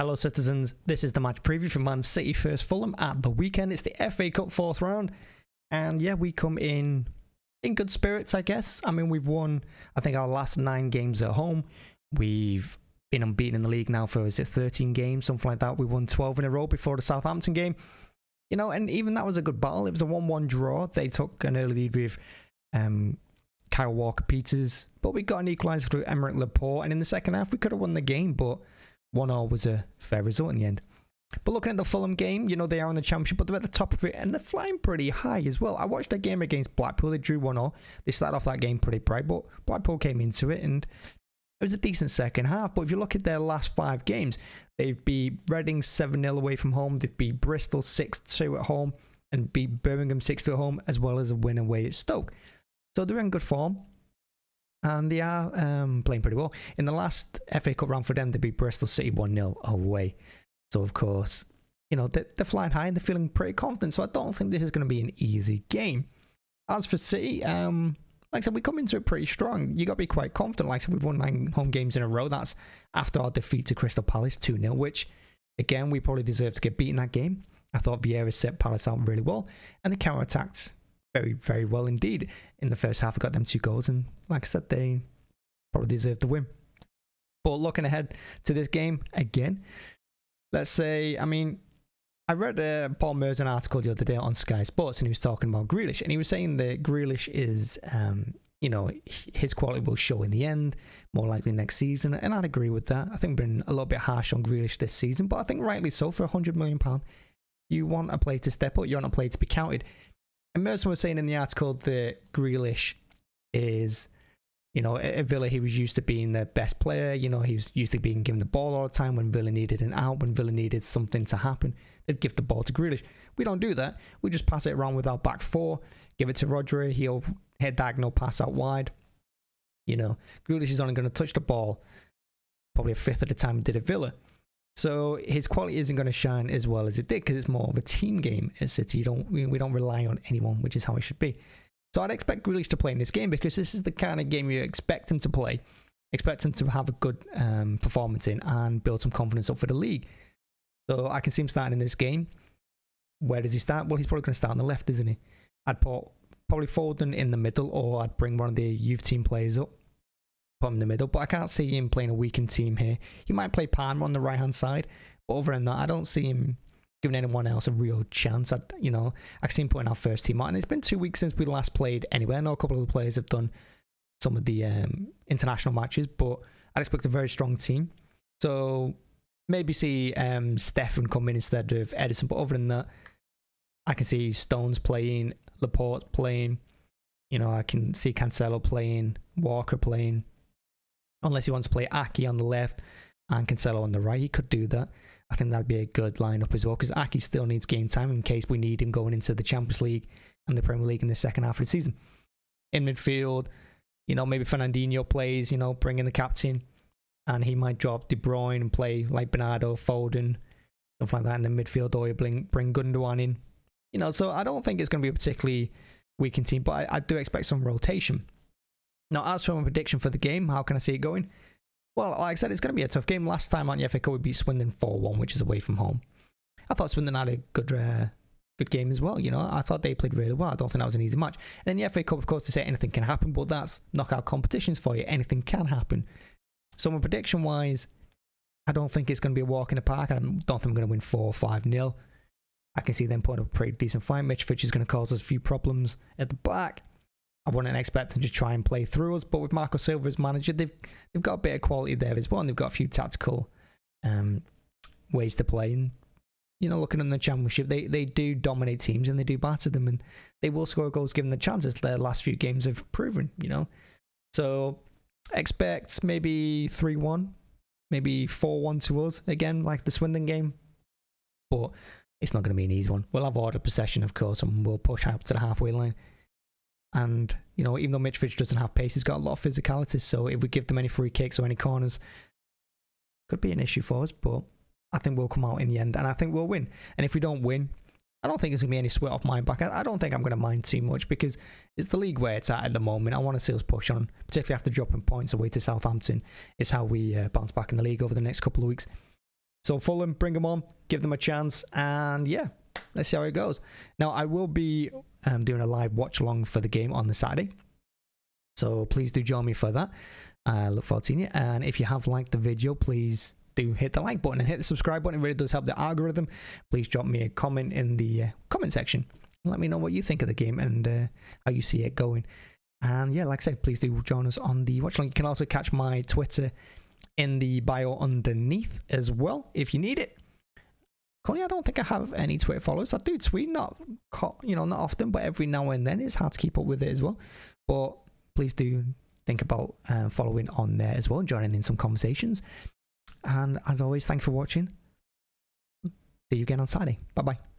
Hello citizens, this is the match preview for Man City vs Fulham at the weekend. It's the FA Cup 4th round, and yeah, we come in good spirits, I guess. I mean, we've won, I think, our last 9 games at home. We've been unbeaten in the league now for, is it 13 games, something like that. We won 12 in a row before the Southampton game. You know, and even that was a good battle. It was a 1-1 draw. They took an early lead with Kyle Walker-Peters, but we got an equaliser through Emerick Laporte, and in the second half we could have won the game, but 1-1 was a fair result in the end. But looking at the Fulham game, you know, they are in the Championship, but they're at the top of it, and they're flying pretty high as well. I watched their game against Blackpool. They drew 1-0. They started off that game pretty bright, but Blackpool came into it, and it was a decent second half. But if you look at their last 5 games, they've beat Reading 7-0 away from home. They've beat Bristol 6-2 at home, and beat Birmingham 6-2 at home, as well as a win away at Stoke. So they're in good form. And they are playing pretty well. In the last FA Cup round for them, they beat Bristol City 1-0 away. So, of course, you know, they're flying high and they're feeling pretty confident. So I don't think this is going to be an easy game. As for City, like I said, we come into it pretty strong. You got to be quite confident. Like I said, we've won 9 home games in a row. That's after our defeat to Crystal Palace 2-0, which, again, we probably deserve to get beaten that game. I thought Vieira set Palace out really well. And they counter-attacked very, very well indeed. In the first half, they got them 2 goals, and like I said, they probably deserved the win. But looking ahead to this game again, let's say, I mean, I read Paul Merson article the other day on Sky Sports, and he was talking about Grealish, and he was saying that Grealish is, you know, his quality will show in the end, more likely next season, and I'd agree with that. I think we've been a little bit harsh on Grealish this season, but I think rightly so. For £100 million, you want a player to step up, you want a player to be counted. And Merson was saying in the article that Grealish is, you know, at Villa he was used to being the best player. You know, he was used to being given the ball all the time. When Villa needed an out, when Villa needed something to happen, they'd give the ball to Grealish. We don't do that. We just pass it around with our back 4, give it to Rodri, he'll head diagonal, pass out wide. You know, Grealish is only going to touch the ball probably a fifth of the time he did at Villa. So his quality isn't going to shine as well as it did, because it's more of a team game at City. We don't rely on anyone, which is how it should be. So I'd expect Grealish to play in this game, because this is the kind of game you expect him to play. Expect him to have a good performance in and build some confidence up for the league. So I can see him starting in this game. Where does he start? Well, he's probably going to start on the left, isn't he? I'd put probably Foden in the middle, or I'd bring one of the youth team players up, put him in the middle. But I can't see him playing a weakened team here. He might play Palmer on the right hand side, but other than that, I don't see him giving anyone else a real chance. I can see him putting our first team out, and it's been 2 weeks since we last played anyway. I know a couple of the players have done some of the international matches, but I'd expect a very strong team. So maybe see Stefan come in instead of Edison, but other than that, I can see Stones playing, Laporte playing, you know, I can see Cancelo playing, Walker playing, unless he wants to play Aki on the left and Cancelo on the right. He could do that. I think that'd be a good lineup as well, because Aki still needs game time in case we need him going into the Champions League and the Premier League in the second half of the season. In midfield, you know, maybe Fernandinho plays, you know, bring in the captain, and he might drop De Bruyne and play like Bernardo, Foden, stuff like that in the midfield, or you bring Gundogan in. You know, so I don't think it's going to be a particularly weakened team, but I do expect some rotation. Now, as for my prediction for the game, how can I see it going? Well, like I said, it's going to be a tough game. Last time on the FA Cup, we beat Swindon 4-1, which is away from home. I thought Swindon had a good game as well. You know, I thought they played really well. I don't think that was an easy match. And in the FA Cup, of course, to say anything can happen, but that's knockout competitions for you. Anything can happen. So my prediction-wise, I don't think it's going to be a walk in the park. I don't think I'm going to win 4-5-0. I can see them putting up a pretty decent fight. Mitrovic is going to cause us a few problems at the back. I wouldn't expect them to try and play through us, but with Marco Silva as manager, they've got a bit of quality there as well, and they've got a few tactical ways to play. And, you know, looking at the Championship, they do dominate teams and they do batter them, and they will score goals given the chances. Their last few games have proven, you know. So expect maybe 3-1, maybe 4-1 to us again, like the Swindon game, but it's not going to be an easy one. We'll have order possession, of course, and we'll push out to the halfway line. And, you know, even though Mitrovic doesn't have pace, he's got a lot of physicality. So if we give them any free kicks or any corners, could be an issue for us. But I think we'll come out in the end, and I think we'll win. And if we don't win, I don't think there's going to be any sweat off my back. I don't think I'm going to mind too much, because it's the league where it's at the moment. I want to see us push on, particularly after dropping points away to Southampton. It's how we bounce back in the league over the next couple of weeks. So Fulham, bring them on, give them a chance, and yeah, let's see how it goes. Now, I will be doing a live watch along for the game on the Saturday, so please do join me for that. I look forward to seeing you. And if you have liked the video, please do hit the like button and hit the subscribe button. It really does help the algorithm. Please drop me a comment in the comment section. Let me know what you think of the game and how you see it going. And yeah, like I said, please do join us on the watch along. You can also catch my Twitter in the bio underneath as well if you need it. Currently, I don't think I have any Twitter followers. I do tweet, not often, but every now and then. It's hard to keep up with it as well. But please do think about following on there as well, joining in some conversations. And as always, thanks for watching. See you again on Saturday. Bye bye.